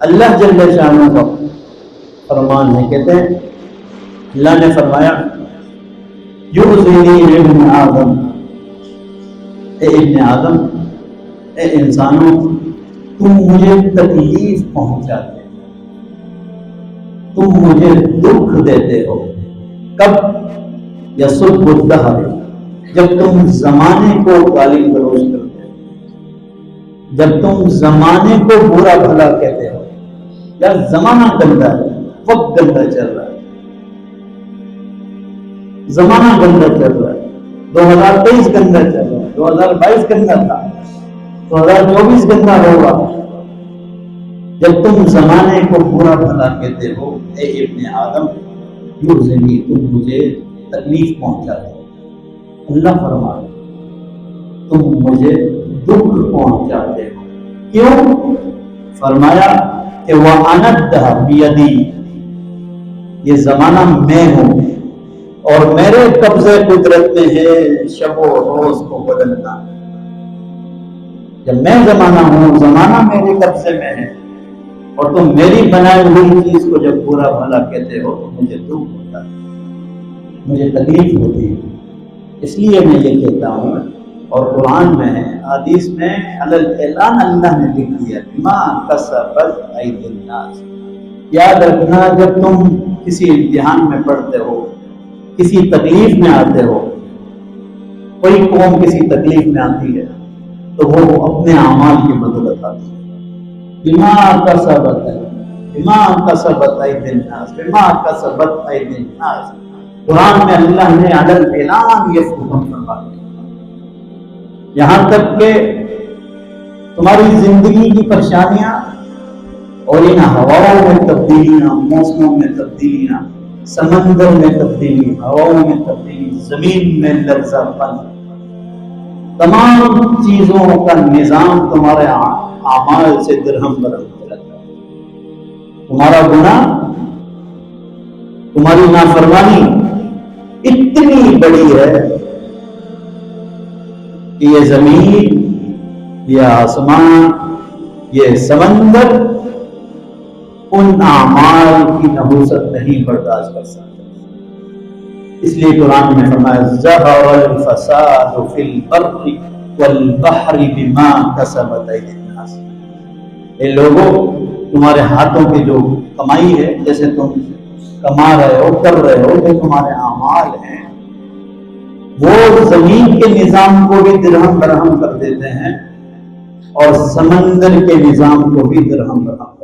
اللہ جل شانہ کا فرمان ہے، کہتے ہیں اللہ نے فرمایا یؤذنی ابن آدم، اے ابن آدم، اے انسانوں، تم مجھے تکلیف پہنچاتے ہو، تم مجھے دکھ دیتے ہو۔ کب؟ یسب الدہر، جب تم زمانے کو گالی گلوچ کرتے ہو، جب تم زمانے کو برا بھلا کہتے ہو۔ یار زمانہ گندا ہے، وقت گندا چل رہا ہے، زمانہ گندا چل رہا ہے، 2023 گندا چل رہا ہے، 2022 گندا تھا، 2024 گندا ہوگا۔ جب تم زمانے کو برا بھلا کہتے ہو، اے ابن آدم، یؤذنی، تم مجھے تکلیف پہنچاتے ہو۔ اللہ فرماتا تم مجھے دکھ پہنچاتے ہو، کیوں؟ فرمایا کہ وَأَنَا الدَّهْرُ بِيَدِي، یہ زمانہ میں ہوں اور میرے قبضے قدرت میں ہے شب و روز کو بدلنا۔ جب میں زمانہ ہوں، زمانہ میرے قبضے میں ہے، اور تم میری بنائی ہوئی چیز کو جب برا بھلا کہتے ہو تو مجھے دکھ ہوتا ہے، مجھے تکلیف ہوتی ہے۔ اس لیے میں یہ کہتا ہوں، اور قرآن میں ہے، حدیث میں علی الاعلان اللہ نے لکھ دیا بما کسبت ایدی الناس۔ یاد رکھنا، جب تم کسی امتحان میں پڑھتے ہو، کسی تکلیف میں آتے ہو، کوئی قوم کسی تکلیف میں آتی ہے تو وہ اپنے اعمال کی بدولت آتی ہے۔ بما کسبت ایدی الناس، بما کسبت ایدی الناس، قرآن میں اللہ نے علی الاعلان یہ حکم فرما دیا۔ یہاں تک کہ تمہاری زندگی کی پریشانیاں اور ان ہواؤں میں تبدیلیاں، موسموں میں تبدیلیاں، سمندر میں تبدیلی، ہواؤں میں تبدیلی، زمین میں لرزہ پن، تمام چیزوں کا نظام تمہارے اعمال سے درہم برہم ہو جاتا ہے۔ تمہارا گناہ، تمہاری نافرمانی اتنی بڑی ہے کہ یہ زمین، یہ آسمان، یہ سمندر ان اعمال کی نحوست نہیں برداشت کر سکتا۔ اس لیے قرآن میں فرمایا ظہر الفساد فی البر والبحر بما کسبت ایدی الناس۔ اے لوگوں، تمہارے ہاتھوں کی جو کمائی ہے، جیسے تم کما رہے ہو، کر رہے ہو، جو تمہارے اعمال ہیں، وہ زمین کے نظام کو بھی درہم برہم کر دیتے ہیں اور سمندر کے نظام کو بھی درہم برہم کر دیتے ہیں۔